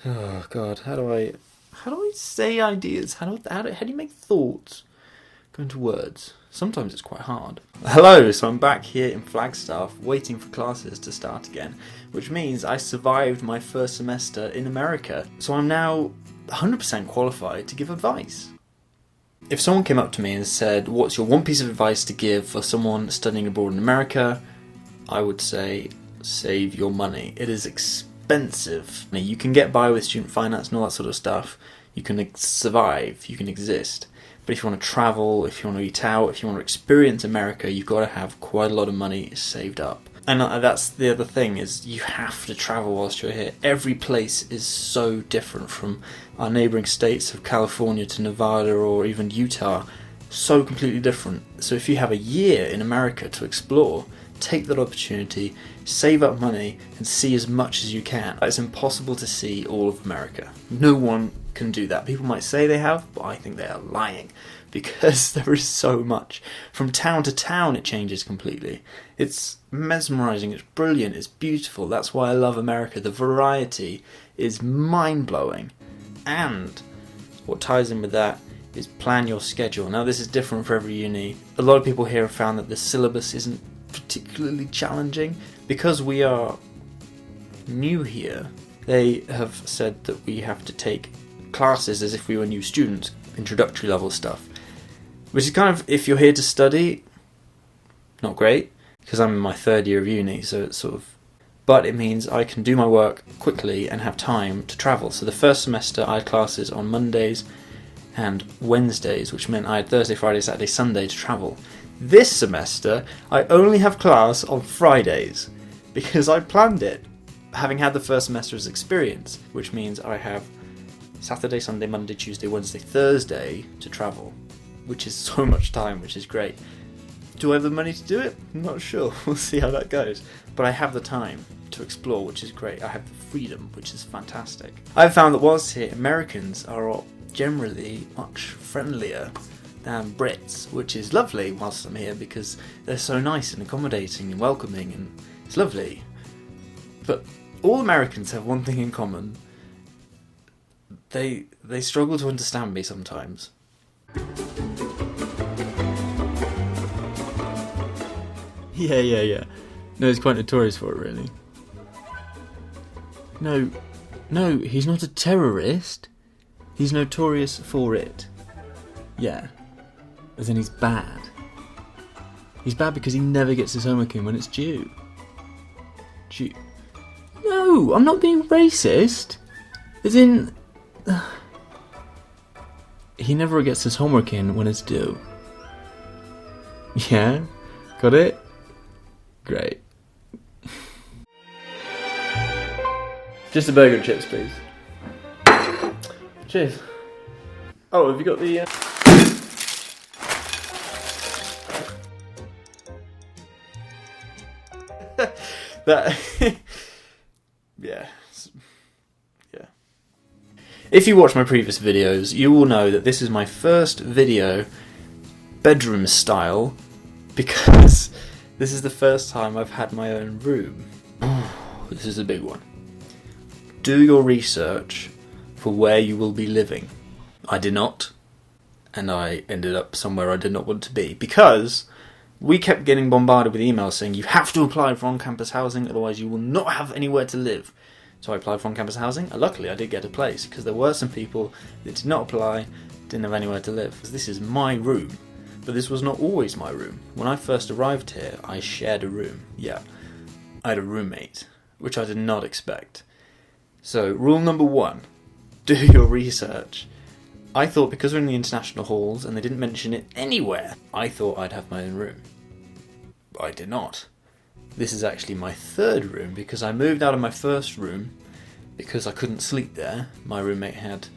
Oh God, how do I say ideas? How do you make thoughts go into words? Sometimes it's quite hard. Hello, so I'm back here in Flagstaff, waiting for classes to start again, which means I survived my first semester in America, so I'm now 100% qualified to give advice. If someone came up to me and said, "What's your one piece of advice to give for someone studying abroad in America?" I would say, save your money. It is expensive. You can get by with student finance and all that sort of stuff. You can survive, you can exist. But if you want to travel, if you want to eat out, if you want to experience America, you've got to have quite a lot of money saved up. And that's the other thing, is you have to travel whilst you're here. Every place is so different, from our neighbouring states of California to Nevada or even Utah. So completely different. So if you have a year in America to explore, take that opportunity, save up money, and see as much as you can. It's impossible to see all of America. No one can do that. People might say they have, but I think they are lying, because there is so much. From town to town it changes completely. It's mesmerising, it's brilliant, it's beautiful. That's why I love America. The variety is mind-blowing. And what ties in with that is plan your schedule. Now this is different for every uni. A lot of people here have found that the syllabus isn't particularly challenging. Because we are new here, they have said that we have to take classes as if we were new students, introductory level stuff, which is kind of, if you're here to study, not great, because I'm in my third year of uni, so it's sort of, but it means I can do my work quickly and have time to travel. So the first semester I had classes on Mondays and Wednesdays, which meant I had Thursday, Friday, Saturday, Sunday to travel. This semester I only have class on Fridays, because I planned it, having had the first semester as experience, which means I have Saturday, Sunday, Monday, Tuesday, Wednesday, Thursday to travel, which is so much time, which is great. Do I have the money to do it? I'm not sure. We'll see how that goes. But I have the time to explore, which is great. I have the freedom, which is fantastic. I've found that whilst here, Americans are generally much friendlier than Brits, which is lovely whilst I'm here, because they're so nice and accommodating and welcoming, and it's lovely. But all Americans have one thing in common. They struggle to understand me sometimes. Yeah. No, he's quite notorious for it, really. No, he's not a terrorist. He's notorious for it. Yeah. As in he's bad. He's bad because he never gets his homework in when it's due. No, I'm not being racist. As in, he never gets his homework in when it's due. Yeah? Got it? Great. Just a burger and chips, please. Cheers. Oh, have you got the... that... Yeah. If you watch my previous videos, you will know that this is my first video bedroom style, because this is the first time I've had my own room. This is a big one. Do your research for where you will be living. I did not, and I ended up somewhere I did not want to be, because we kept getting bombarded with emails saying you have to apply for on-campus housing, otherwise you will not have anywhere to live. So I applied for on-campus housing, and luckily I did get a place, because there were some people that did not apply, didn't have anywhere to live. This is my room, but this was not always my room. When I first arrived here, I shared a room. Yeah, I had a roommate, which I did not expect. So, rule number 1, do your research. I thought, because we're in the international halls, and they didn't mention it anywhere, I thought I'd have my own room. But I did not. This is actually my third room, because I moved out of my first room because I couldn't sleep there. My roommate had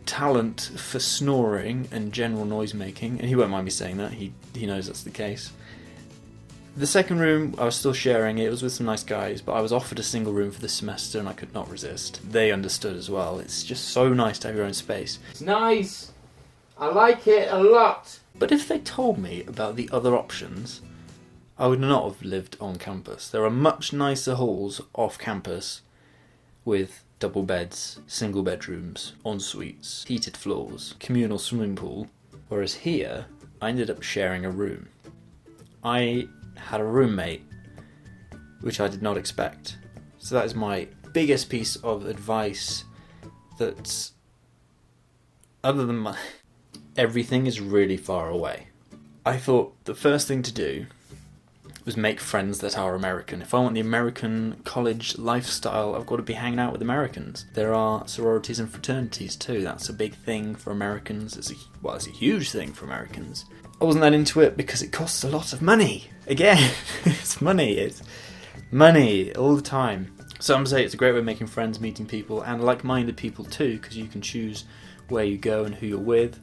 talent for snoring and general noise making, and he won't mind me saying that, he knows that's the case. The second room, I was still sharing. It was with some nice guys, but I was offered a single room for this semester and I could not resist. They understood as well. It's just so nice to have your own space. It's nice! I like it a lot! But if they told me about the other options, I would not have lived on campus. There are much nicer halls off campus with double beds, single bedrooms, en suites, heated floors, communal swimming pool. Whereas here, I ended up sharing a room. I had a roommate, which I did not expect. So that is my biggest piece of advice, that other than everything is really far away. I thought the first thing to do was make friends that are American. If I want the American college lifestyle, I've got to be hanging out with Americans. There are sororities and fraternities too. That's a big thing for Americans. It's a huge thing for Americans. I wasn't that into it because it costs a lot of money. Again, it's money all the time. Some say it's a great way of making friends, meeting people, and like-minded people too, because you can choose where you go and who you're with.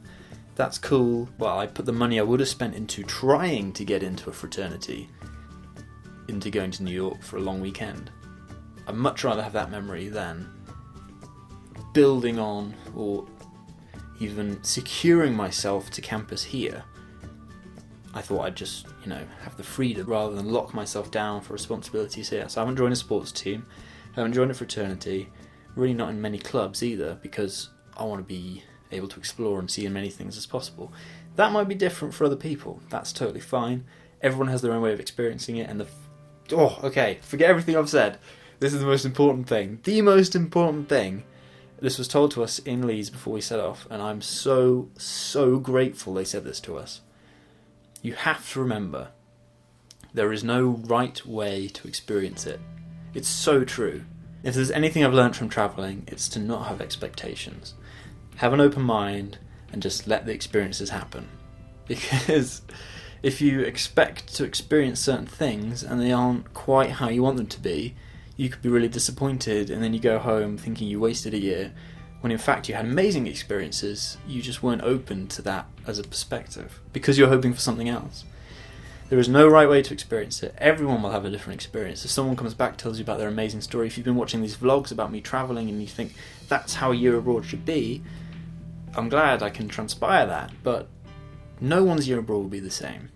That's cool. Well, I put the money I would have spent into trying to get into a fraternity into going to New York for a long weekend. I'd much rather have that memory than building on or even securing myself to campus here. I thought I'd just, have the freedom rather than lock myself down for responsibilities here. So I haven't joined a sports team, I haven't joined a fraternity, really not in many clubs either, because I want to be able to explore and see as many things as possible. That might be different for other people. That's totally fine. Everyone has their own way of experiencing it, and forget everything I've said. This is the most important thing. The most important thing. This was told to us in Leeds before we set off, and I'm so, so grateful they said this to us. You have to remember, there is no right way to experience it. It's so true. If there's anything I've learned from travelling, it's to not have expectations. Have an open mind and just let the experiences happen. Because if you expect to experience certain things and they aren't quite how you want them to be, you could be really disappointed, and then you go home thinking you wasted a year, when in fact you had amazing experiences. You just weren't open to that as a perspective because you're hoping for something else. There is no right way to experience it. Everyone will have a different experience. If someone comes back, tells you about their amazing story, if you've been watching these vlogs about me travelling and you think that's how a year abroad should be, I'm glad I can transpire that, but no one's year abroad will be the same.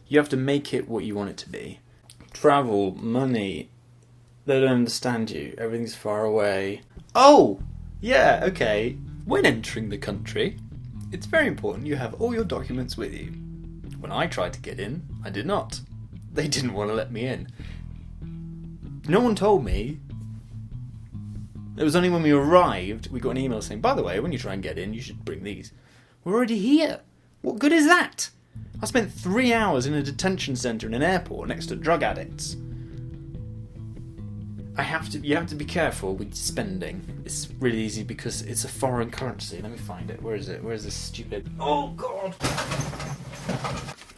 You have to make it what you want it to be. Travel, money, they don't understand you. Everything's far away. Oh! Yeah, okay. When entering the country, it's very important you have all your documents with you. When I tried to get in, I did not. They didn't want to let me in. No one told me. It was only when we arrived, we got an email saying, by the way, when you try and get in, you should bring these. We're already here. What good is that? I spent 3 hours in a detention centre in an airport next to drug addicts. You have to be careful with spending. It's really easy because it's a foreign currency. Let me find it. Where is it? Where is this stupid... Oh, God!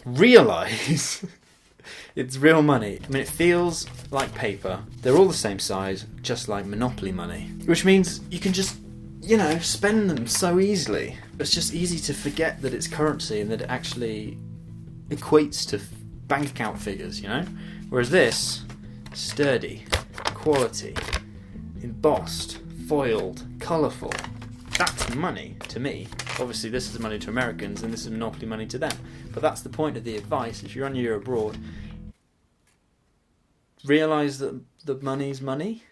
Realise it's real money. I mean, it feels like paper. They're all the same size, just like Monopoly money. Which means you can just, spend them so easily. It's just easy to forget that it's currency and that it actually equates to bank account figures, Whereas this, sturdy, quality, embossed, foiled, colourful. That's money to me. Obviously this is money to Americans and this is Monopoly money to them. But that's the point of the advice. If you're on your year abroad, realise that the money's money.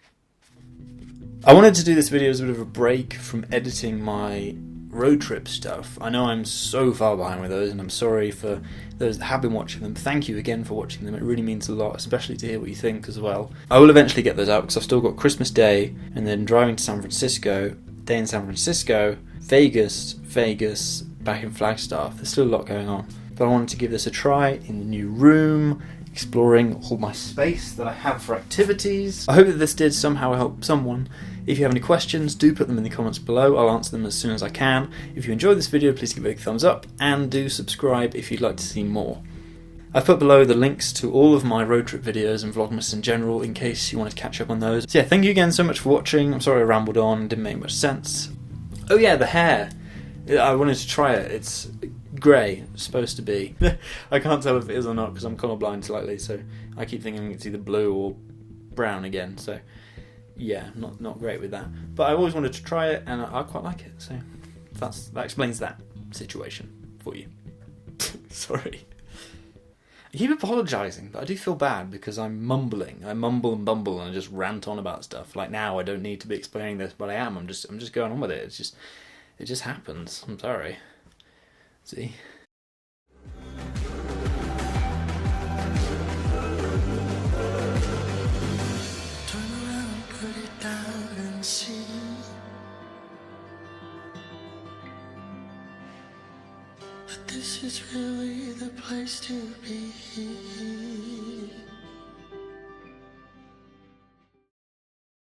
I wanted to do this video as a bit of a break from editing my road trip stuff. I know I'm so far behind with those, and I'm sorry for those that have been watching them. Thank you again for watching them. It really means a lot, especially to hear what you think as well. I will eventually get those out because I've still got Christmas Day and then driving to San Francisco, day in San Francisco, Vegas, back in Flagstaff. There's still a lot going on. But I wanted to give this a try in the new room, exploring all my space that I have for activities. I hope that this did somehow help someone. If you have any questions, do put them in the comments below. I'll answer them as soon as I can. If you enjoyed this video, please give it a thumbs up and do subscribe if you'd like to see more. I've put below the links to all of my road trip videos and Vlogmas in general in case you want to catch up on those. So yeah, thank you again so much for watching. I'm sorry I rambled on, didn't make much sense. Oh yeah, the hair. I wanted to try it. It's grey, it's supposed to be. I can't tell if it is or not because I'm colourblind slightly, so I keep thinking it's either blue or brown again, so yeah, not great with that. But I always wanted to try it and I quite like it, so that explains that situation for you. Sorry. I keep apologising, but I do feel bad because I'm mumbling. I mumble and bumble and I just rant on about stuff. Like now, I don't need to be explaining this, but I am. I'm just going on with it. It just happens. I'm sorry. See. Turn around, put it down and see. But this is really the place to be.